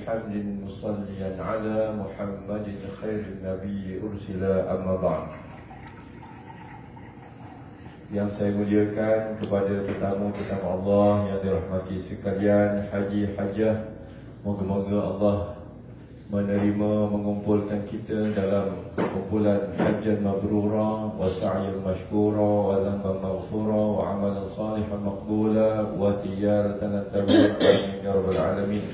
حمد مصليا على محمد خير النبي أرسل أما بعد. Yang saya muliakan kepada tetamu-tetamu Allah yang dirahmati sekalian, haji hajah, moga-moga Allah menerima mengumpulkan kita dalam kumpulan hajjan mabrura wa sa'yan mashkura wa dhanban maghfura wa amalan salihan maqbula wa tijaratan tabu'an ya rabbal alamin.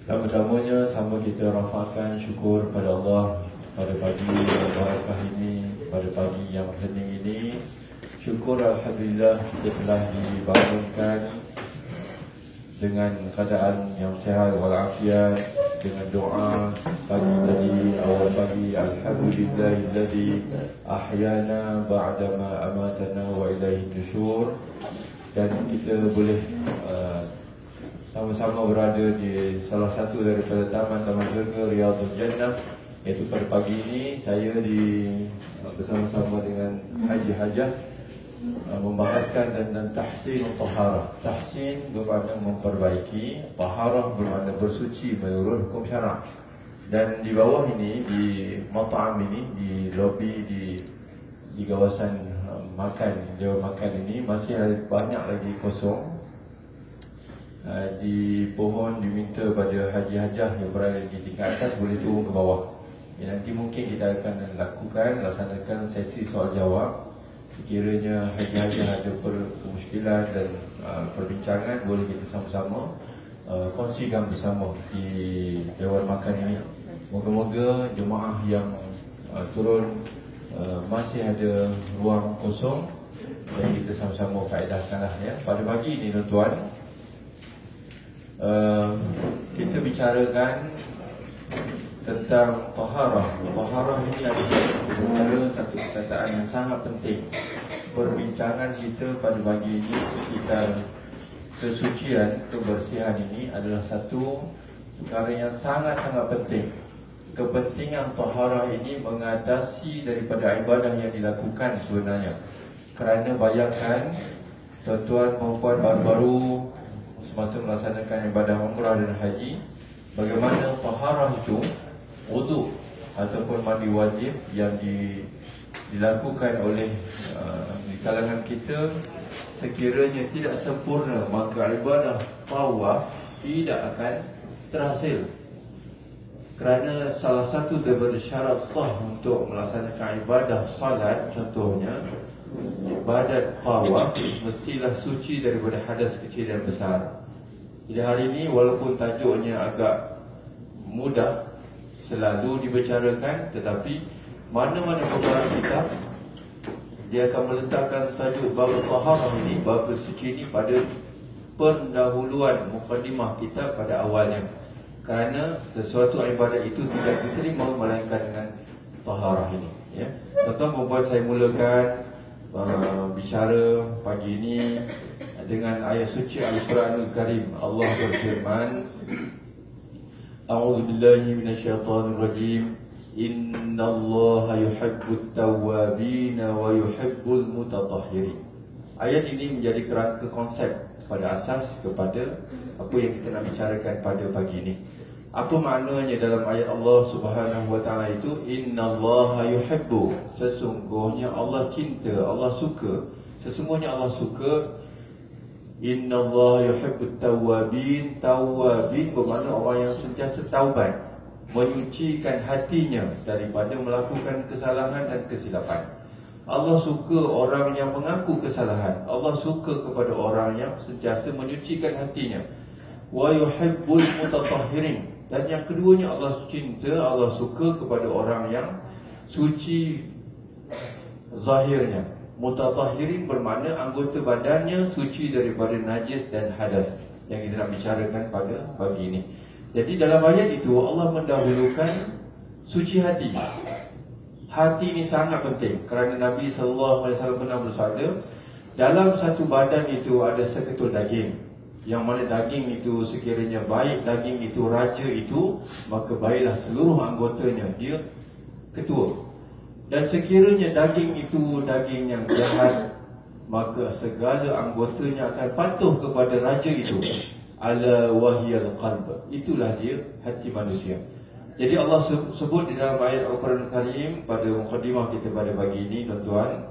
Pertama-tamanya sama kita rafakkan syukur pada Allah pada pagi yang barakah ini, pada pagi yang hening ini. Syukur Alhamdulillah setelah dibangunkan dengan keadaan yang sehat walafiat, dengan doa pagi tadi, awal pagi, Alhamdulillahilladzi ahyana ba'dama amatana wa ilaihi nusyur. Dan kita boleh sama-sama berada di salah satu daripada taman-taman syurga Riyadhul Jannah, iaitu pada pagi ini saya bersama-sama dengan Haji Hajah membahaskan tentang tahsin taharah. Tahsin bermakna memperbaiki, taharah bermakna bersuci menurut hukum syarak. Dan di bawah ini, di mat'am ini, di lobi, di kawasan jawab makan ini masih ada banyak lagi kosong. Di pohon diminta pada Haji Hajah yang berada di tingkat atas boleh turun ke bawah. Nanti mungkin kita akan laksanakan sesi soal jawab. Sekiranya Haji Hajah ada permusykilan dan perbincangan, boleh kita sama-sama kongsikan bersama di dewan makan ini. Moga-moga jemaah yang turun masih ada ruang kosong dan kita sama-sama faedahkanlah ya. Pada pagi ini tuan-tuan, kita bicarakan tentang taharah. Taharah ini adalah satu perkataan yang sangat penting. Perbincangan kita pada pagi ini sekitar kesucian, kebersihan ini adalah satu perkara yang sangat-sangat penting. Kepentingan taharah ini mengatasi daripada ibadah yang dilakukan sebenarnya. Kerana bayangkan tuan-tuan perempuan baru-baru semasa melaksanakan ibadah umrah dan haji, bagaimana taharah itu, wuduk ataupun mandi wajib yang dilakukan oleh di kalangan kita, sekiranya tidak sempurna, maka ibadah tawaf tidak akan terhasil. Kerana salah satu daripada syarat sah untuk melaksanakan ibadah salat, contohnya ibadat tawaf, mestilah suci daripada hadas kecil dan besar. Jadi hari ini walaupun tajuknya agak mudah selalu dibicarakan, tetapi mana-mana pembahasan kita dia akan meletakkan tajuk bab taharah ini, bab suci ini pada pendahuluan mukadimah kita pada awalnya. Kerana sesuatu ibadat itu tidak diterima melainkan dengan taharah ini ya. Tuan-tuan membuat saya mulakan bicara pagi ini dengan ayat suci Al-Quranul Karim. Allah berfirman, A'udzu billahi minasyaitonir rajim. Innallaha yuhibbut tawwabin wa yuhibbul mutatahhirin. Ayat ini menjadi kerangka konsep pada asas kepada apa yang kita nak bicarakan pada pagi ini. Apa maknanya dalam ayat Allah Subhanahu wa taala itu? Innallaha yuhibbu, sesungguhnya Allah cinta, Allah suka. Sesungguhnya Allah suka. Innallaha yuhibbut tawwabin. Tawwabin bermakna orang yang sentiasa taubat, menyucikan hatinya daripada melakukan kesalahan dan kesilapan. Allah suka orang yang mengaku kesalahan. Allah suka kepada orang yang sentiasa menyucikan hatinya. Wa yuhibbul mutatahhirin. Dan yang keduanya Allah cinta, Allah suka kepada orang yang suci zahirnya. Mutatahhirin bermakna anggota badannya suci daripada najis dan hadas, yang kita nak bicarakan pada pagi ini. Jadi dalam ayat itu Allah mendahulukan suci hati. Hati ini sangat penting kerana Nabi SAW pernah bersabda, dalam satu badan itu ada seketul daging, yang mana daging itu sekiranya baik, daging itu raja itu, maka baiklah seluruh anggotanya, dia ketua. Dan sekiranya daging itu daging yang jahat, maka segala anggotanya akan patuh kepada raja itu. ala wahyal qalb. Itulah dia hati manusia. Jadi Allah sebut di dalam ayat Al-Quran Karim pada mukadimah kita pada pagi ini, tuan-tuan,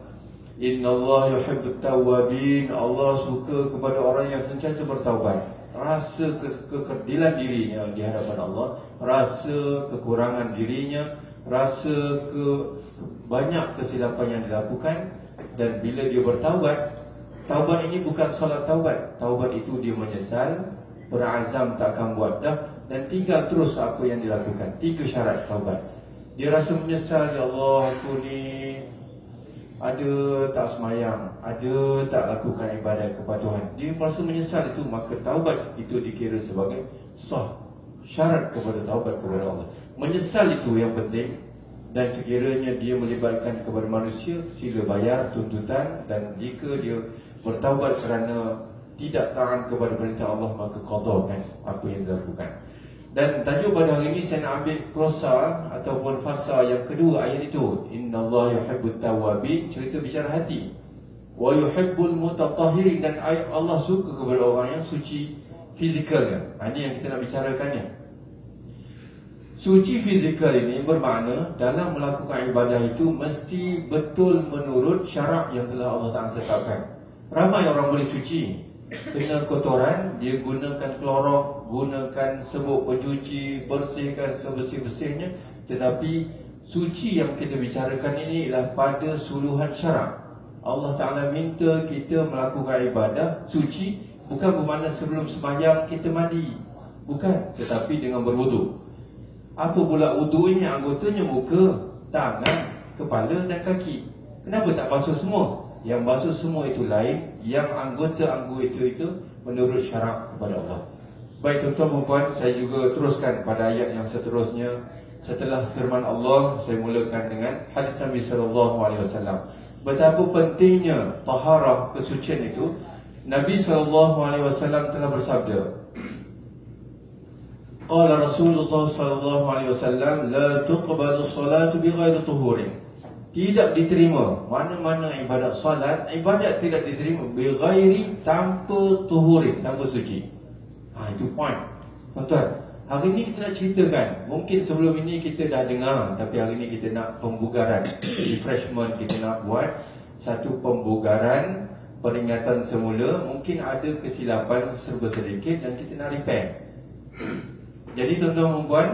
innallaha yuhibbut tawwabin. Allah suka kepada orang yang sentiasa bertaubat. Rasa kekerdilan dirinya di hadapan Allah, rasa kekurangan dirinya, rasa banyak kesilapan yang dilakukan, dan bila dia bertaubat, taubat ini bukan solat taubat. Taubat itu dia menyesal, berazam tak akan buat dah, dan tinggal terus apa yang dilakukan. 3 syarat taubat. Dia rasa menyesal, ya Allah, aku ni ada tak semayang, ada tak lakukan ibadat kepada Tuhan. Dia merasa menyesal itu, maka taubat itu dikira sebagai sah. Syarat kepada taubat kepada Allah. Menyesal itu yang penting. Dan sekiranya dia melibatkan kepada manusia, sila bayar tuntutan. Dan jika dia bertaubat kerana tidak taat kepada perintah Allah, maka qadakan apa yang dilakukan. Dan tajuk pada hari ini saya nak ambil prosa ataupun fasa yang kedua ayat itu. Innallaha yuhibbut tawwabin, cerita bicara hati. Wa yuhibbul mutatahhirin, dan ayat Allah suka kepada orang yang suci fizikalnya. Ini yang kita nak bicarakannya. Suci fizikal ini bermakna dalam melakukan ibadah itu mesti betul menurut syarak yang telah Allah Ta'ala tetapkan. Ramai orang boleh suci, kena kotoran, dia gunakan klorok, gunakan sebuk pencuci, bersihkan sebersih-bersihnya. Tetapi suci yang kita bicarakan ini ialah pada suluhan syarak. Allah Ta'ala minta kita melakukan ibadah suci, bukan bermakna sebelum sembahyang kita mandi, bukan, tetapi dengan berwuduk. Apa pula wuduk ini? Anggotanya muka, tangan, kepala dan kaki. Kenapa tak basuh semua? Yang basuh semua itu lain, yang anggota-anggota itu menurut syarak kepada Allah. Baik tuan-tuan dan puan, saya juga teruskan pada ayat yang seterusnya. Setelah firman Allah, saya mulakan dengan hadis Nabi SAW. Betapa pentingnya taharah, kesucian itu. Nabi SAW telah bersabda, qala Rasulullah SAW, la tuqbalu salatu bighairi tuhurin. Tidak diterima mana-mana ibadat salat, ibadat tidak diterima bighairi, tanpa tuhurin, tanpa suci. Itu point. Tuan-tuan, hari ini kita nak ceritakan. Mungkin sebelum ini kita dah dengar, tapi hari ini kita nak pembugaran, refreshment. Kita nak buat satu pembugaran, peringatan semula. Mungkin ada kesilapan serba sedikit dan kita nak repair. Jadi tuan-tuan dan puan,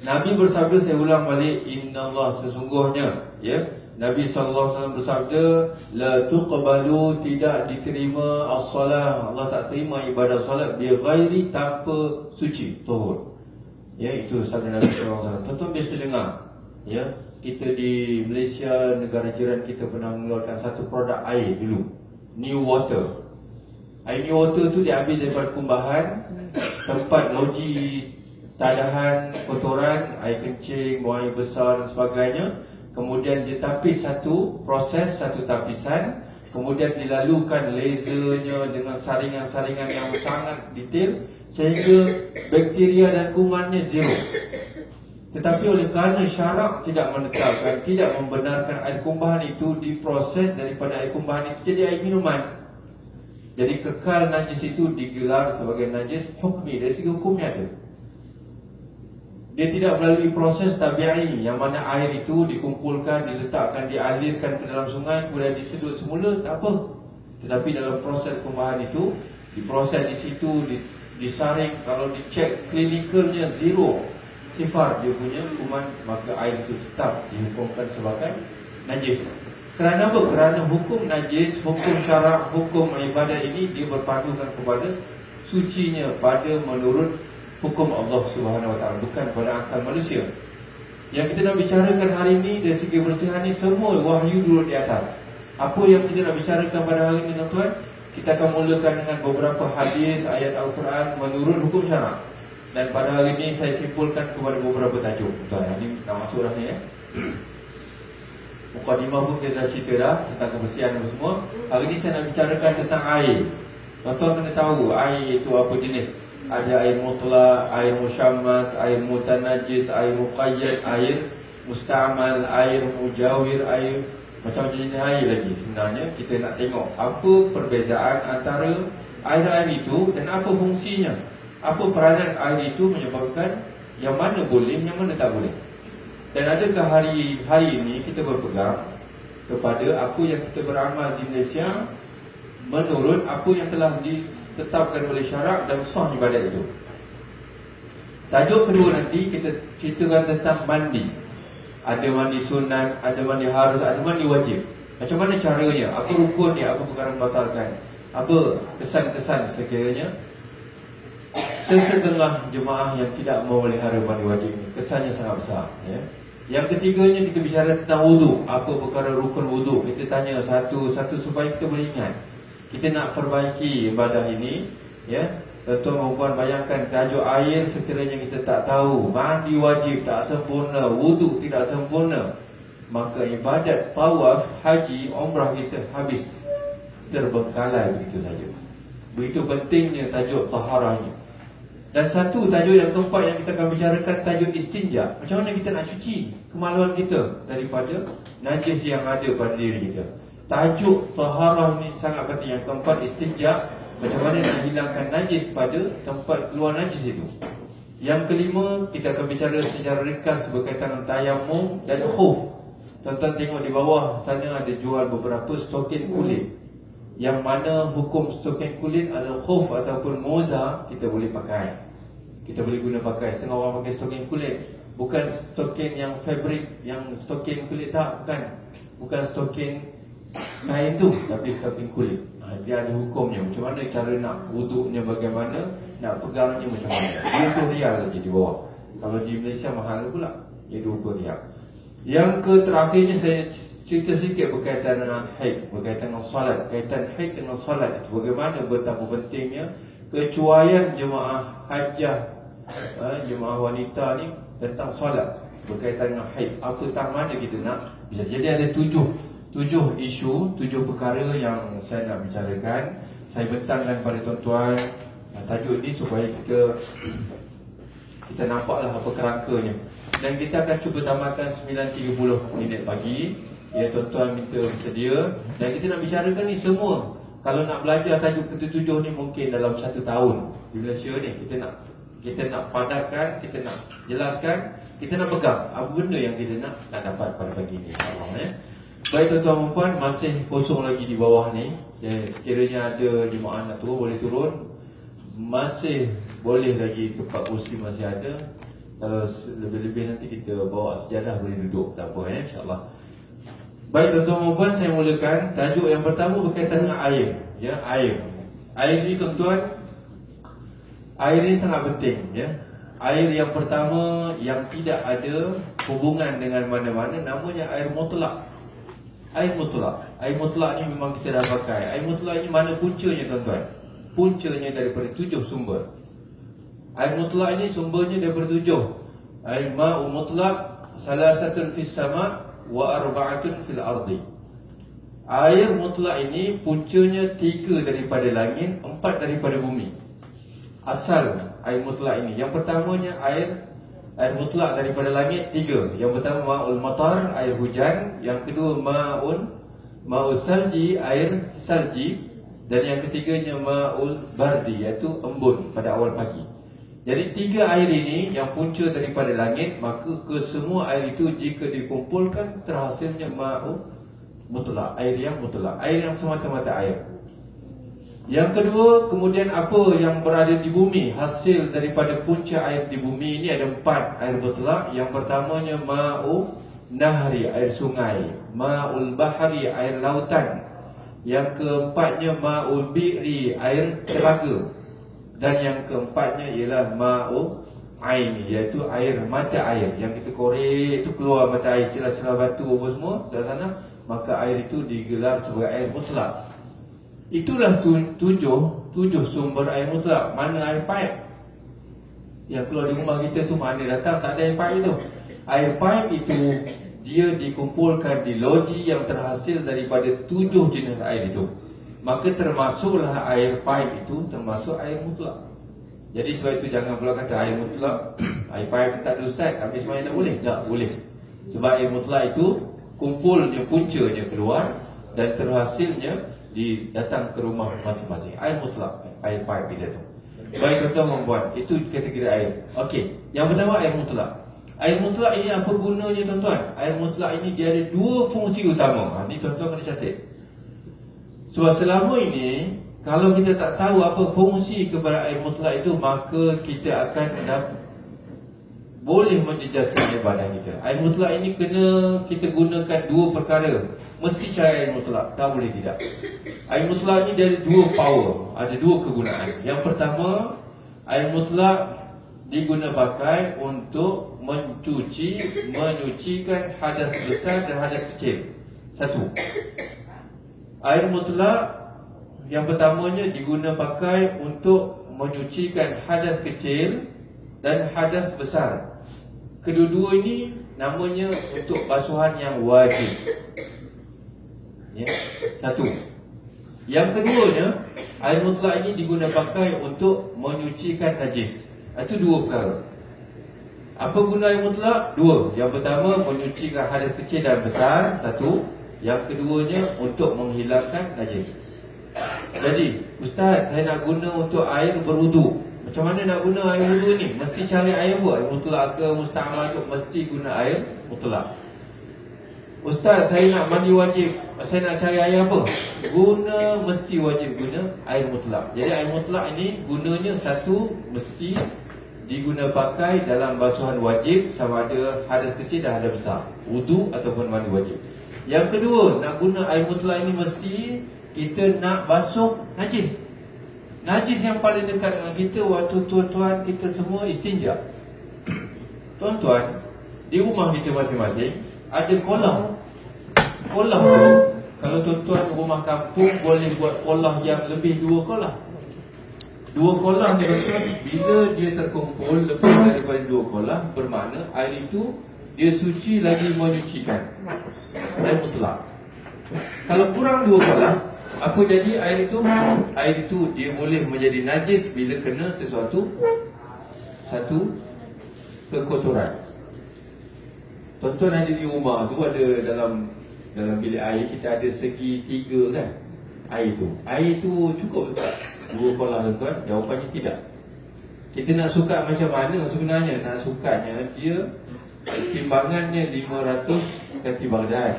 Nabi bersabda, saya ulang balik, innallah, sesungguhnya, ya, Nabi SAW bersabda, la tuqbalu, tidak diterima as-salah, Allah tak terima ibadah salat bighairi, tanpa suci, tuhur. Ya, itu sabda Nabi SAW. Tuan-tuan biasa dengar, ya, kita di Malaysia, negara jiran kita pernah mengeluarkan satu produk air dulu, New Water. Air New Water tu diambil daripada kumbahan, tempat loji tadahan kotoran, air kencing, buang air besar dan sebagainya. Kemudian ditapis satu proses, satu tapisan. Kemudian dilalukan lasernya dengan saringan-saringan yang sangat detail, sehingga bakteria dan kumannya zero. Tetapi oleh kerana syarak tidak menetapkan, tidak membenarkan air kumbahan itu diproses daripada air kumbahan itu jadi air minuman, jadi kekal najis itu digelar sebagai najis hukmi, dari segi hukumnya ada. Dia tidak melalui proses tabi'i, yang mana air itu dikumpulkan, diletakkan, dialirkan ke dalam sungai, kemudian disedut semula, tak apa. Tetapi dalam proses kumbahan itu, diproses di situ, disaring, kalau dicek klinikalnya zero, sifar dia punya kuman, maka air itu tetap dihukumkan sebagai najis. Kerana apa? Kerana hukum najis, hukum syarak, hukum ibadah ini dia berpandukan kepada sucinya, pada menurut hukum Allah Subhanahu Wa Taala, bukan pada akal manusia. Yang kita nak bicarakan hari ini dari segi bersihan ni semua wahyu dulu di atas. Apa yang kita nak bicarakan pada hari ini tuan-tuan, kita akan mulakan dengan beberapa hadis ayat Al-Quran menurut hukum syarak. Dan pada hari ini saya simpulkan kepada beberapa tajuk. Tuan, ini nak masuk dah ni ya. Mukadimah pun kita dah cerita dah tentang kebersihan dan semua. Hari ini saya nak bicarakan tentang air. Tuan-tuan kena tahu air itu apa jenis. Ada air mutlak, air musyammas, air mutanajis, air muqayyad, air musta'mal, air mujawir, air macam jenis air lagi. Sebenarnya kita nak tengok apa perbezaan antara air-air itu dan apa fungsinya, apa peranan air itu menyebabkan yang mana boleh, yang mana tak boleh. Dan adakah hari ini kita berpegang kepada apa yang kita beramal di Malaysia menurut apa yang telah ditetapkan oleh syarak dan sah ibadat itu. Tajuk kedua nanti kita ceritakan tentang mandi. Ada mandi sunat, ada mandi harus, ada mandi wajib. Macam mana caranya, apa rukunnya, apa perkara membatalkan, apa kesan-kesan sekiranya sesetengah jemaah yang tidak memelihara mandi wajib ini, kesannya sangat besar, ya. Yang ketiganya kita bicara tentang wudu, apa perkara rukun wudu. Kita tanya satu-satu supaya kita boleh ingat. Kita nak perbaiki ibadah ini, ya. Tuan-tuan dan puan bayangkan tajuk air sekiranya kita tak tahu, mandi wajib tak sempurna, wudu tidak sempurna, maka ibadat tawaf, haji, umrah kita habis terbengkalai begitu saja. Begitu pentingnya tajuk taharah ini. Dan satu tajuk yang keempat yang kita akan bicarakan, tajuk istinja. Macam mana kita nak cuci kemaluan kita daripada najis yang ada pada diri kita. Tajuk taharah ini sangat penting. Yang keempat, istinja. Macam mana nak hilangkan najis pada tempat keluar najis itu. Yang kelima, kita akan bicara secara ringkas berkaitan dengan tayamum dan khuf. Tuan-tuan tengok di bawah sana ada jual beberapa stokin kulit. Yang mana hukum stokin kulit adalah khuf ataupun moza kita boleh pakai. Kita boleh guna pakai. Setengah orang pakai stokin kulit. Bukan stokin yang fabric, yang stokin kulit tak, bukan. Bukan stokin kain tu, tapi stokin kulit. Dia ada hukumnya. Macam mana cara nak wuduknya, bagaimana nak pegangnya, macam mana. RM20 saja di bawah. Kalau di Malaysia mahal pula, dia RM20. Yang terakhirnya saya cerita sedikit berkaitan dengan haid, berkaitan dengan solat. Kaitan haid dengan solat, bagaimana betapa pentingnya kecuaian jemaah hajjah, jemaah wanita ni tentang solat berkaitan dengan haid. Apa tak mana kita nak bisa. Jadi ada tujuh isu, 7 perkara yang saya nak bicarakan. Saya bentangkan pada tuan-tuan tajuk ini supaya kita nampaklah apa kerangkanya. Dan kita akan cuba tamatkan 9.30 minit pagi. Ya, tuan-tuan minta bersedia. Dan kita nak bicarakan ni semua. Kalau nak belajar tajuk ke-7 ni mungkin dalam 1 tahun di Malaysia ni. Kita nak padatkan, kita nak jelaskan, kita nak pegang apa benda yang kita nak dapat pada pagi ni, insya-Allah, ya. Baik tuan-tuan dan puan, masih kosong lagi di bawah ni. Sekiranya ada jemaah nak turun, boleh turun. Masih boleh lagi tempat kursi masih ada. Kalau lebih-lebih nanti kita bawa sejadah, boleh duduk, tak apa, ya, insya-Allah. Baik tuan-tuan dan puan, saya mulakan. Tajuk yang pertama berkaitan dengan air, ya, air. Air ni tuan-tuan, air ni sangat penting, ya. Air yang pertama yang tidak ada hubungan dengan mana-mana namanya air mutlak. Air mutlak ni memang kita dah pakai. Air mutlak ni mana puncanya tuan-tuan? Puncanya daripada 7 sumber. Air mutlak ni sumbernya daripada 7. Air ma'u mutlak salasatun fis sama' wa arba'atun fil ardi. Air mutlak ini puncanya 3 daripada langit, 4 daripada bumi. Asal air mutlak ini, yang pertamanya air mutlak daripada langit 3. Yang pertama ma'ul matar, air hujan. Yang kedua ma'ul salji, air salji. Dan yang ketiganya ma'ul bardi, iaitu embun pada awal pagi. Jadi 3 air ini yang punca daripada langit, maka kesemua air itu jika dikumpulkan terhasilnya ma'ul mutlak, air yang mutlak, air yang semata-mata air. Yang kedua, kemudian apa yang berada di bumi, hasil daripada punca air di bumi ini ada 4 air mutlak. Yang pertamanya ma'u nahri, air sungai. Ma'ul bahari, air lautan. Yang keempatnya ma'ul bi'ri, air telaga. Dan yang keempatnya ialah ma'u aini, iaitu air mata air. Yang kita korek itu keluar mata air, celah-celah batu apa semua dari sana, maka air itu digelar sebagai air mutlak. Itulah 7 sumber air mutlak. Mana air paip yang keluar di rumah kita tu, mana datang? Tak ada air paip itu. Air paip itu dia dikumpulkan di loji yang terhasil daripada 7 jenis air itu. Maka termasuklah air paip itu termasuk air mutlak. Jadi sebab itu jangan pula kata air mutlak air paip tak ada ustaz, habis main tak boleh. Tak boleh. Sebab air mutlak itu kumpulnya, puncanya keluar dan terhasilnya datang ke rumah masing-masing. Air mutlak. air pipe kita tu. Baik tuan-tuan membuat, itu kategori air. Okey, yang pertama air mutlak. Air mutlak ini apa gunanya tuan-tuan? Air mutlak ini dia ada dua fungsi utama. Ini tuan-tuan kena catat. Sebab selama ini kalau kita tak tahu apa fungsi kepada air mutlak itu, maka kita akan boleh menjejaskan ibadah kita. Air mutlak ini kena kita gunakan dua perkara. Mesti cari air mutlak, tak boleh tidak. Air mutlak ini dari dua power, ada dua kegunaan. Yang pertama, air mutlak diguna pakai untuk menyucikan hadas besar dan hadas kecil. Satu. Air mutlak yang pertamanya diguna pakai untuk menyucikan hadas kecil dan hadas besar. Kedua-dua ini namanya untuk basuhan yang wajib. Ya, satu. Yang keduanya, air mutlak ini diguna pakai untuk menyucikan najis. Itu dua perkara. Apa guna air mutlak? Dua. Yang pertama, menyucikan hadas kecil dan besar. Satu. Yang keduanya, untuk menghilangkan najis. Jadi, Ustaz, saya nak guna untuk air berwuduk. Macam mana nak guna air wuduk ni? Mesti cari air apa? Air mutlak ke musta'mal ke? Mesti guna air mutlak. Ustaz, saya nak mandi wajib, saya nak cari air apa? Mesti wajib guna air mutlak. Jadi air mutlak ini gunanya satu, mesti diguna pakai dalam basuhan wajib, sama ada hadas kecil dan hadas besar, wuduk ataupun mandi wajib. Yang kedua, nak guna air mutlak ini mesti kita nak basuh najis. Najis yang paling dekat dengan kita waktu tuan-tuan kita semua istinja. Tuan-tuan, di rumah kita masing-masing ada kolam. Kolam tu, kalau tuan-tuan rumah kampung boleh buat kolam yang lebih 2 kolam. 2 kolam ni tuan-tuan, bila dia terkumpul lebih daripada 2 kolam, bermakna air itu dia suci lagi menyucikan. Air mutlak. Kalau kurang 2 kolam, apa jadi air itu? Air itu dia boleh menjadi najis bila kena satu kekotoran. Tuan-tuan ada di rumah tu, ada dalam bilik air kita ada segi 3 kan air tu. Air tu cukup tak 2 kolam tuan-tuan? Jawapannya tidak. Kita nak sukat macam mana sebenarnya? Nak sukatnya dia timbangannya 500 kati Baghdad.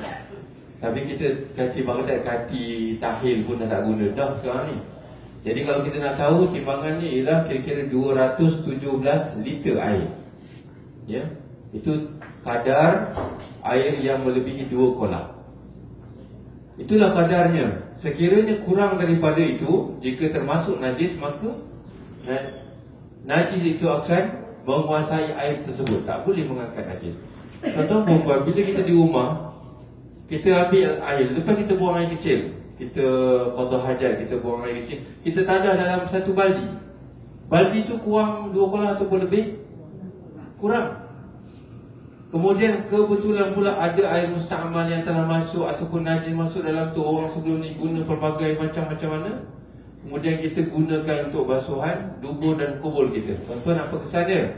Tapi kita kati Baghdad, kati tahil pun dah tak guna dah sekarang ni. Jadi kalau kita nak tahu, timbangannya ialah kira-kira 217 liter air. Ya, itu kadar air yang melebihi 2 kolam. Itulah kadarnya. Sekiranya kurang daripada itu, jika termasuk najis, maka najis itu akan menguasai air tersebut. Tak boleh mengangkat najis. Contoh, bila kita di rumah, kita ambil air, lepas kita buang air kecil, kita qada hajat, kita buang air kecil, kita tadah dalam satu baldi. Baldi itu kurang 2 kolam ataupun lebih? Kurang. Kemudian kebetulan pula ada air musta'mal yang telah masuk ataupun najis masuk dalam tu. Orang sebelum ni guna pelbagai macam mana. Kemudian kita gunakan untuk basuhan dubur dan kubur kita. Tuan-tuan, apa kesannya?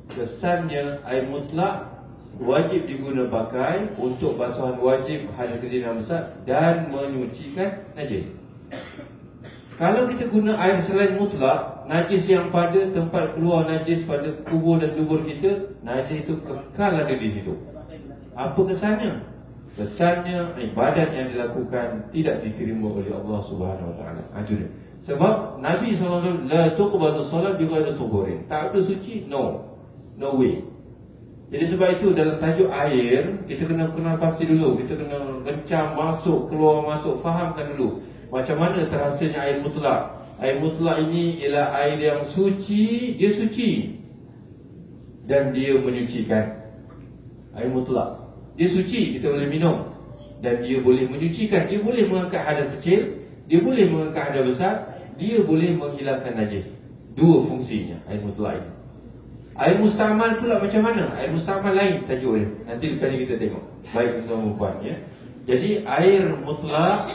Kesannya air mutlak wajib diguna pakai untuk basuhan wajib hadas kecil dan besar dan menyucikan najis. Kalau kita guna air selain mutlak, najis yang pada tempat keluar najis pada kubur dan dubur kita, najis itu kekal ada di situ. Apa kesannya? Kesannya ibadat yang dilakukan tidak diterima oleh Allah Subhanahu Wa Taala. Itu dia. Sebab Nabi SAW la tuqbalu salat bi ghairi tuhurin. Tak ada suci, no way. Jadi sebab itu dalam tajuk air, kita kena pasti dulu. Kita kena kencang, masuk, keluar, masuk. Fahamkan dulu macam mana terhasanya air mutlak. Air mutlak ini ialah air yang suci. Dia suci dan dia menyucikan. Air mutlak, dia suci, kita boleh minum. Dan dia boleh menyucikan. Dia boleh mengangkat hadas kecil, dia boleh mengangkat hadas besar, dia boleh menghilangkan najis. 2 fungsinya air mutlak ini. Air musta'mal pula macam mana? Air musta'mal lain tajuk dia. Nanti kali kita tengok. Baik tuan-tuan puan ya. Jadi air mutlak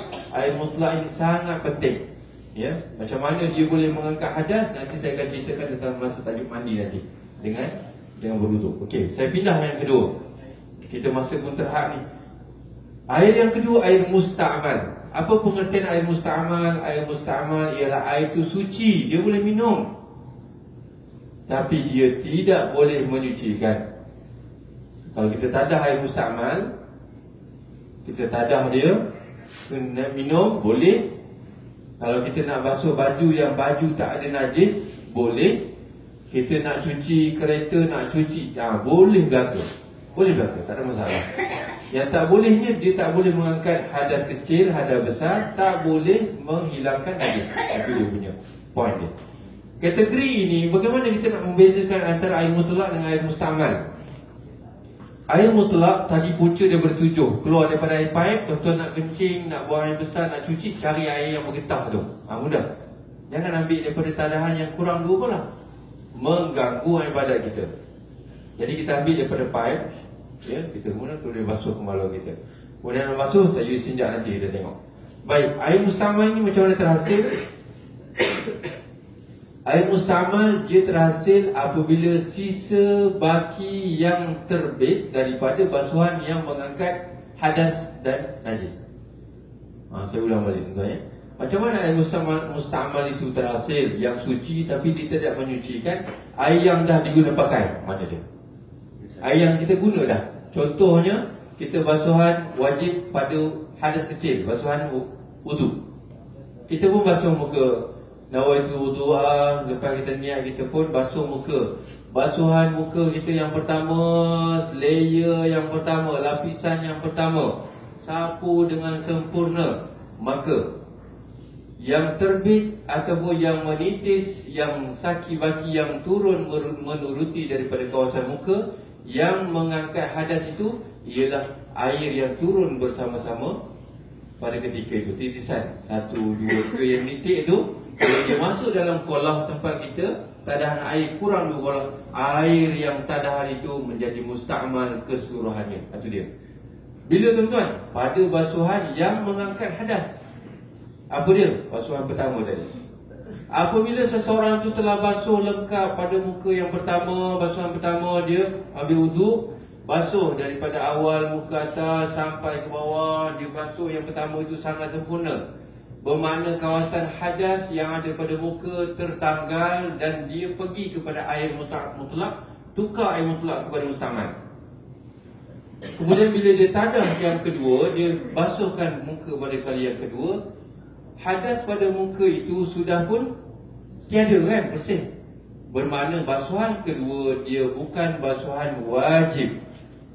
ini sangat penting. Ya, macam mana dia boleh mengangkat hadas, nanti saya akan ceritakan tentang masa tajuk mandi nanti dengan berwuduk. Okey, saya pindah yang kedua. Kita masa pun terhad ni. Air yang kedua, air musta'mal. Apa pengertian air musta'mal? Air musta'mal ialah air itu suci, dia boleh minum, tapi dia tidak boleh menyucikan. Kalau kita tadah air musta'mal, kita tadah dia, nak minum, boleh. Kalau kita nak basuh baju yang baju tak ada najis, boleh. Kita nak cuci kereta, nak cuci, boleh belaka. Boleh belaka, tak ada masalah. Yang tak bolehnya, dia tak boleh mengangkat hadas kecil, hadas besar, tak boleh menghilangkan najis. Itu dia punya point dia. Kategori ini, bagaimana kita nak membezakan antara air mutlak dengan air musta'mal? Air mutlak, tadi punca dia bertujuh. Keluar daripada air pipe, tuan-tuan nak kencing, nak buang air besar, nak cuci, cari air yang bergetah tu. Mudah. Jangan ambil daripada tadahan yang kurang dua pula, mengganggu ibadat kita. Jadi kita ambil daripada pipe, ya, kita kemudian boleh basuh kepala kita. Kemudian nak basuh, tak jadi sinjak, nanti kita tengok. Baik, air musta'mal ini macam mana terhasil? Air musta'mal dia terhasil apabila sisa baki yang terbit daripada basuhan yang mengangkat hadas dan najis. Saya ulang balik tuan ya. Macam mana air musta'mal itu terhasil? Yang suci tapi dia tidak menyucikan. Air yang dah diguna pakai, mana dia? Air yang kita guna dah. Contohnya, kita basuhan wajib pada hadas kecil, basuhan wudu. Kita pun basuh muka, nawaitu wudu'a, lepas kita niat, kita pun basuh muka. Basuhan muka kita yang pertama, layer yang pertama, lapisan yang pertama, sapu dengan sempurna. Maka yang terbit ataupun yang menitis, yang saki baki yang turun menuruti daripada kawasan muka, yang mengangkat hadas itu ialah air yang turun bersama-sama pada ketika itu. Titisan 1, 2, 3 yang nitik itu, kalau dia masuk dalam kolah tempat kita, tadahan air kurang 2 kolah, air yang tadahan itu menjadi musta'mal keseluruhannya. Itu dia. Bila tuan-tuan? Pada basuhan yang mengangkat hadas. Apa dia? Basuhan pertama tadi. Apabila seseorang itu telah basuh lengkap pada muka yang pertama, basuhan pertama dia ambil wuduk, basuh daripada awal muka atas sampai ke bawah, dia basuh yang pertama itu sangat sempurna. Bermakna kawasan hadas yang ada pada muka tertanggal dan dia pergi kepada air mutlak, tukar air mutlak kepada musta'mal. Kemudian bila dia tadah yang kedua, dia basuhkan muka pada kali yang kedua, hadas pada muka itu sudah pun tiada kan, bersih. Bermakna basuhan kedua dia bukan basuhan wajib.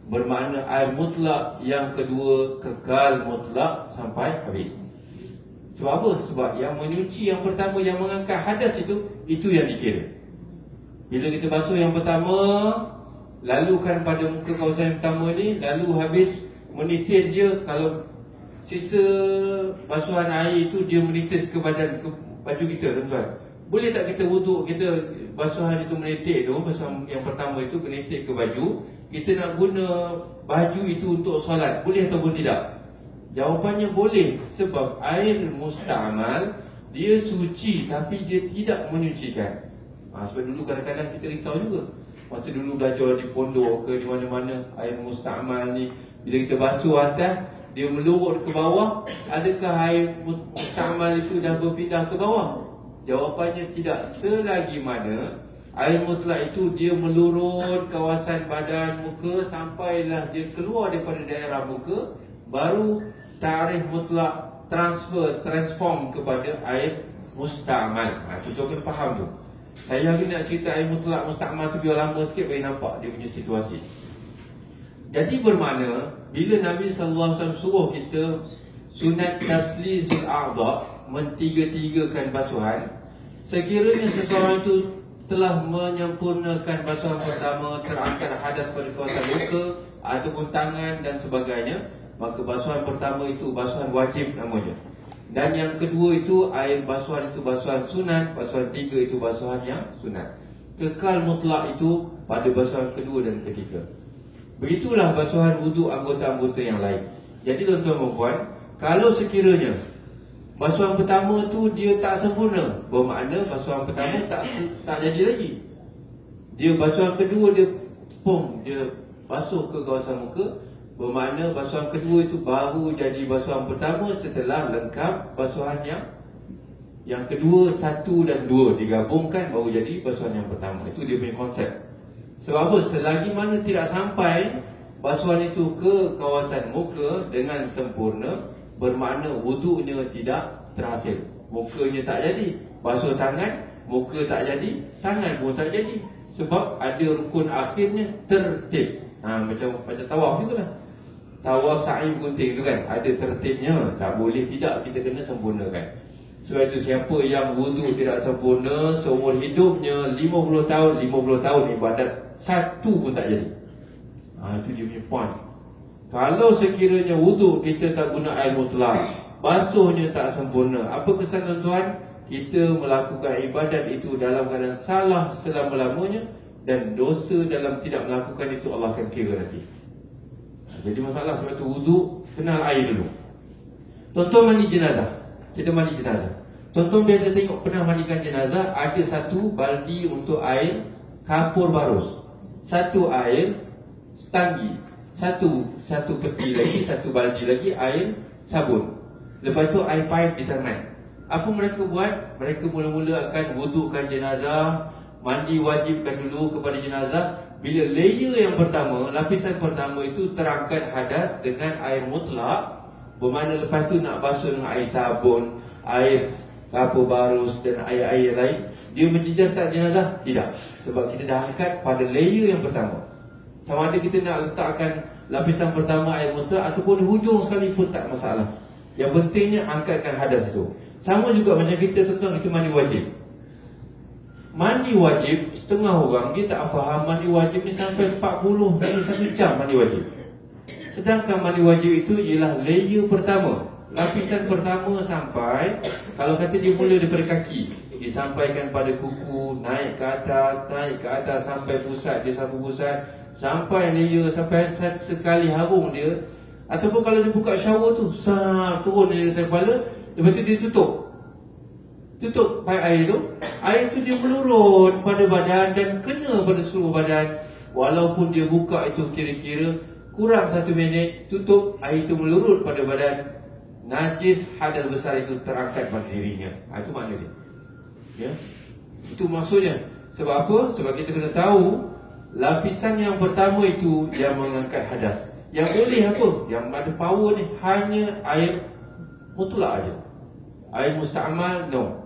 Bermakna air mutlak yang kedua kekal mutlak sampai habis. Sebab apa? Sebab yang menyuci yang pertama, yang mengangkat hadas itu yang dikira. Bila kita basuh yang pertama, lalukan pada muka kawasan yang pertama ni, lalu habis menitis je. Kalau sisa basuhan air itu dia menitis ke badan, ke baju kita tuan-tuan. Boleh tak kita wuduk, kita basuhan itu menitik tu, basuhan yang pertama itu menitik ke baju, kita nak guna baju itu untuk solat, boleh ataupun tidak? Jawapannya boleh. Sebab air musta'mal dia suci tapi dia tidak menyucikan. Sebab dulu kadang-kadang kita risau juga. Masa dulu belajar di pondok ke di mana-mana, air musta'mal ni bila kita basuh atas, dia melurut ke bawah. Adakah air musta'mal itu dah berpindah ke bawah? Jawapannya tidak. Selagi mana air mutlak itu dia melurut kawasan badan muka sampailah dia keluar daripada daerah muka, baru tarikh mutlak transform kepada air musta'mal. Kita kena faham tu. Saya hari nak cerita air mutlak musta'mal tu biar lama sikit bagi nampak dia punya situasi. Jadi bermakna bila Nabi SAW suruh kita sunat taslizul a'dha, mentiga-tigakan basuhan, sekiranya seseorang itu telah menyempurnakan basuhan pertama, terangkat hadas pada kawasan muka ataupun tangan dan sebagainya, maka basuhan pertama itu basuhan wajib namanya. Dan yang kedua itu air basuhan itu basuhan sunat, basuhan tiga itu basuhan yang sunat. Kekal mutlak itu pada basuhan kedua dan ketiga. Begitulah basuhan wuduk anggota-anggota yang lain. Jadi tuan-tuan dan puan, kalau sekiranya basuhan pertama tu dia tak sempurna, bermakna basuhan pertama tak jadi lagi. Dia basuhan kedua dia dia basuh ke kawasan muka, Bermakna basuhan kedua itu baru jadi basuhan pertama setelah lengkap basuhan yang kedua, 1 dan 2 digabungkan baru jadi basuhan yang pertama. Itu dia punya konsep. Sebab apa? Selagi mana tidak sampai basuhan itu ke kawasan muka dengan sempurna, bermakna wuduknya tidak terhasil. Mukanya tak jadi. Basuh tangan, muka tak jadi, tangan pun tak jadi. Sebab ada rukun akhirnya tertib. Macam tawaf itu kan. Tawaf sa'i gunting tu kan, ada tertibnya. Tak boleh tidak, kita kena sempurnakan. Sebab itu siapa yang wuduk tidak sempurna, seumur hidupnya 50 tahun ibadat, satu pun tak jadi. Itu dia punya point. Kalau sekiranya wuduk kita tak guna air mutlak, basuhnya tak sempurna, apa kesan tuan-tuan? Kita melakukan ibadat itu dalam keadaan salah selama-lamanya, dan dosa dalam tidak melakukan itu Allah akan kira nanti. Jadi masalah sebab itu wuduk, kenal air dulu. Tuan-tuan mandi jenazah, kita mandi jenazah. Tuan-tuan biasa tengok pernah mandikan jenazah, ada satu baldi untuk air kapur barus, satu air setanggi, satu peti lagi, satu baldi lagi air sabun. Lepas tu air paip di tangan. Apa mereka buat? Mereka mula-mula akan wudukkan jenazah, mandi wajibkan dulu kepada jenazah. Bila layer yang pertama, lapisan pertama itu terangkat hadas dengan air mutlak, bermakna lepas tu nak basuh dengan air sabun, air kapur barus dan air-air lain, dia menjejas tak jenazah? Tidak. Sebab kita dah angkat pada layer yang pertama. Sama ada kita nak letakkan lapisan pertama air mutlak ataupun di hujung sekali pun tak masalah. Yang pentingnya angkatkan hadas itu. Sama juga macam kita tuan-tuan, kita mandi wajib. Mandi wajib, setengah orang dia tak faham mandi wajib ni sampai 40 hingga 1 jam mandi wajib. Sedangkan mandi wajib itu ialah layer pertama, lapisan pertama sampai, kalau kata dia mula daripada kaki, disampaikan pada kuku, naik ke atas sampai pusat, dia sapu pusat, sampai layer, sampai sekali harung dia. Ataupun kalau dia buka shower tu, turun dari atas kepala, lepas tu dia tutup paip air tu. Air tu dia melurut pada badan dan kena pada seluruh badan. Walaupun dia buka itu kira-kira kurang 1 minit, tutup, air itu melurut pada badan. Najis hadas besar itu terangkat pada dirinya. Itu makna dia. Ya? Itu maksudnya. Sebab apa? Sebab kita kena tahu lapisan yang pertama itu yang mengangkat hadas. Yang boleh apa? Yang ada power ni hanya air mutlak aja. Air musta'mal no.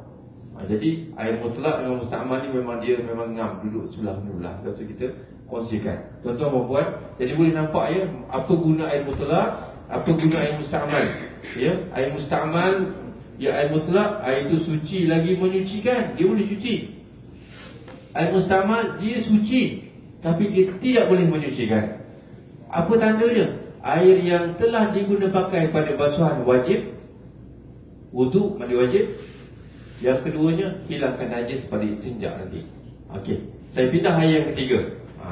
Jadi air mutlak dengan musta'mal ni memang dia memang ngam duduk sebelah-belah. Lepas tu kita kongsikan. Tuan-tuan mau buat. Jadi boleh nampak ya apa guna air mutlak, apa guna air musta'mal. Ya, air musta'mal, ya air mutlak, air itu suci lagi menyucikan, dia boleh cuci. Air musta'mal dia suci tapi dia tidak boleh menyucikan. Apa tanda dia? Air yang telah diguna pakai pada basuhan wajib, wuduk, mandi wajib. Yang keduanya, hilangkan najis pada istinja nanti. Okey, saya pindah air yang ketiga.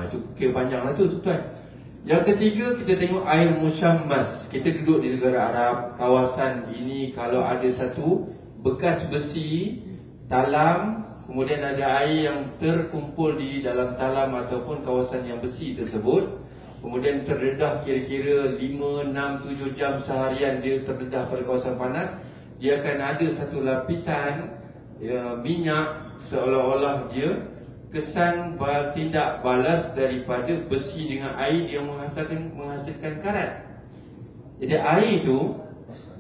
Itu kira panjang lah tu tuan. Yang ketiga, kita tengok air musyammas. Kita duduk di negara Arab, kawasan ini kalau ada satu bekas besi, talam, kemudian ada air yang terkumpul di dalam talam ataupun kawasan yang besi tersebut, kemudian terdedah kira-kira 5, 6, 7 jam seharian dia terdedah pada kawasan panas, dia akan ada satu lapisan minyak seolah-olah dia kesan tindak balas daripada besi dengan air yang menghasilkan karat. Jadi air itu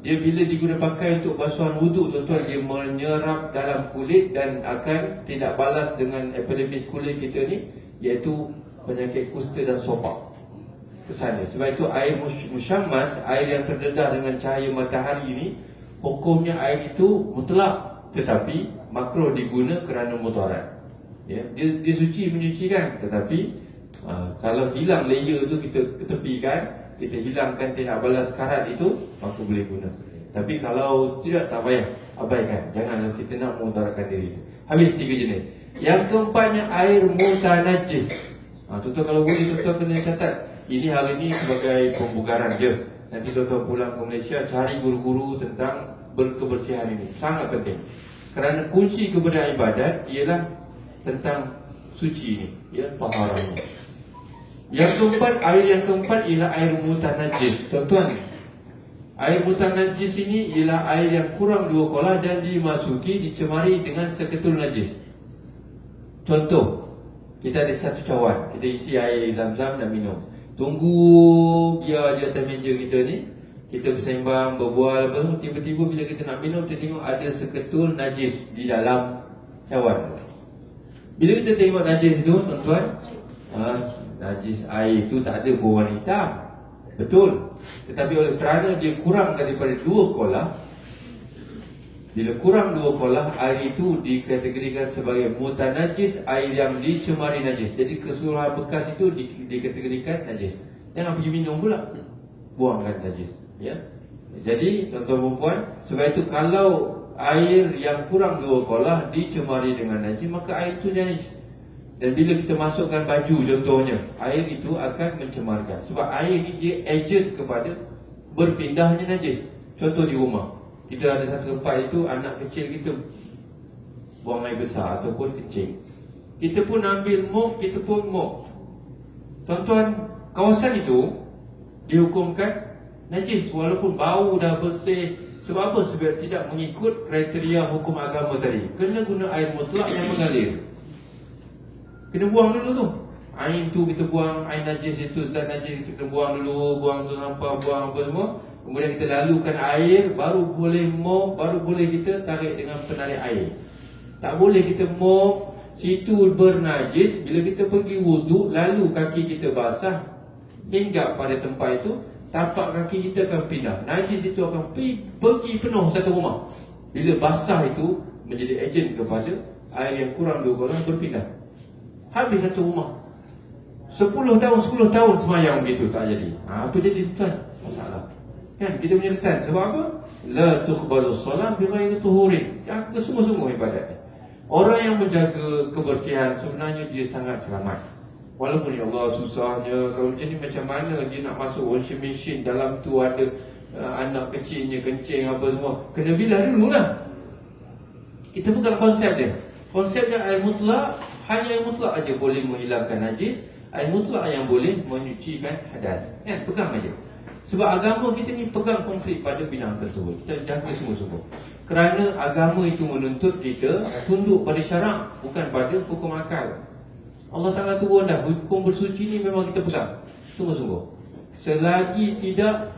dia bila diguna pakai untuk basuhan wuduk tuan-tuan, dia menyerap dalam kulit dan akan tindak balas dengan epidermis kulit kita ni, iaitu penyakit kusta dan sopak kesannya. Sebab itu air musyammas, air yang terdedah dengan cahaya matahari ini, hukumnya air itu mutlak tetapi makruh diguna kerana mudarat. Ya, dia suci menyucikan, tetapi kalau hilang layer itu kita ketepikan, kita hilangkan tindak balas karat itu, maka boleh guna. Tapi kalau tidak, tak payah, abaikan. Janganlah kita nak mudaratkan diri. Habis 3 jenis. Yang keempatnya air mutanajis. Tuan-tuan kalau boleh tuan-tuan kena catat. Ini hari ini sebagai pembukaran je. Nanti tuan-tuan pulang ke Malaysia, cari guru-guru tentang berkebersihan ini. Sangat penting. Kerana kunci kepada ibadat ialah tentang suci ini, ya, taharahnya. Yang keempat, air yang keempat ialah air mutanajis. Tuan-tuan, air mutanajis ini ialah air yang kurang 2 kolah dan dimasuki, dicemari dengan seketul najis. Contoh, kita ada satu cawan, kita isi air zam-zam dan minum. Tunggu biar je atas meja kita ni, kita bersembang, berbual, tiba-tiba bila kita nak minum, kita tengok ada seketul najis di dalam cawan. Bila kita tengok najis tu, tuan-tuan, najis air tu tak ada berwarna hitam, betul. Tetapi oleh kerana dia kurang daripada 2 kolah, bila kurang 2 kolah, air itu dikategorikan sebagai mutanajis, air yang dicemari najis. Jadi keseluruhan bekas itu dikategorikan najis. Jangan pergi minum pula, buangkan najis, ya. Jadi tuan-tuan dan puan, sebab itu kalau air yang kurang 2 kolah dicemari dengan najis, maka air itu najis. Dan bila kita masukkan baju contohnya, air itu akan mencemarkan. Sebab air ini dia agent kepada berpindahnya najis. Contoh di rumah, kita ada satu tempat itu, anak kecil kita buang air besar ataupun kecil, kita pun ambil mop, kita pun mop. Tuan-tuan, kawasan itu dihukumkan najis walaupun bau dah bersih. Sebab apa? Sebab tidak mengikut kriteria hukum agama tadi. Kena guna air mutlak yang mengalir. Kena buang dulu tu. Air tu kita buang, air najis itu, zat najis kita buang dulu, buang tu sampah, buang apa semua. Kemudian kita lalukan air, baru boleh mop, baru boleh kita tarik dengan penarik air. Tak boleh kita mop, situ bernajis. Bila kita pergi wuduk, lalu kaki kita basah, hinggap pada tempat itu, tapak kaki kita akan pindah. Najis itu akan pergi penuh satu rumah. Bila basah itu menjadi ejen kepada air yang kurang 2 kolah berpindah. Habis satu rumah. 10 tahun semayang begitu tak jadi. Apa jadi tuan? Masalah. Kan kita punya kesan. Sebab apa? La tuqbalu solat bighairi tuhurin. Jaga sungguh-sungguh ibadat. Orang yang menjaga kebersihan sebenarnya dia sangat selamat. Walaupun ya Allah susahnya, kalau macam ni macam mana dia nak masuk washing machine, dalam tu ada anak kecilnya kencing apa semua. Kena bilah dululah. Kita pegang konsep dia. Konsepnya air mutlak, hanya air mutlak aja boleh menghilangkan najis. Air mutlak yang boleh menyucikan hadas. Kan, pegang aja. Sebab agama kita ni pegang konkret pada bidang tersebut. Kita jaga sungguh-sungguh. Kerana agama itu menuntut kita tunduk pada syarak, bukan pada hukum akal. Allah Ta'ala turun dah, hukum bersuci ni memang kita pegang sungguh-sungguh. Selagi tidak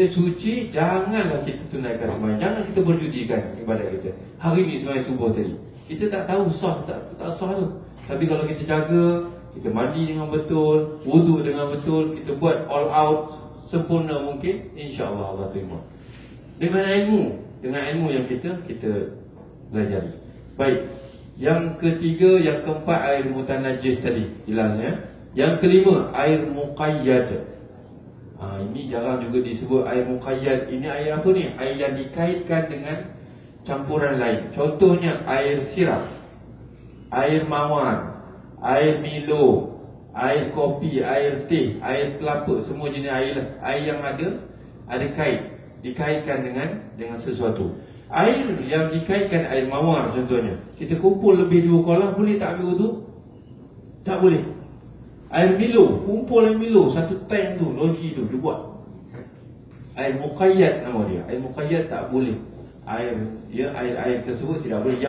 suci, janganlah kita tunaikan sembahyang. Jangan kita berjudikan ibadat kita. Hari ni sembahyang subuh tadi, kita tak tahu sah tak sah tu. Tapi kalau kita jaga, kita mandi dengan betul, wuduk dengan betul, kita buat all out sempurna mungkin, insya-Allah Allah terima. Dengan ilmu yang kita belajar. Baik. Yang ketiga, yang keempat air mutanajis tadi, jelas ya. Yang kelima, air muqayyad. Ini jarang juga disebut air muqayyad. Ini air apa ni? Air yang dikaitkan dengan campuran lain. Contohnya air sirap, air mawar, air Milo, air kopi, air teh, air kelapa, semua jenis air lah. Air yang ada dikaitkan dengan sesuatu. Air yang dikaitkan air mawar contohnya, kita kumpul lebih 2 kolah, boleh tak ambil wuduk? Tak boleh. Air Milo, kumpul air Milo, satu tank tu, logi tu, dia buat. Air muqayyad nama dia. Air muqayyad tak boleh. Air tersebut tidak boleh.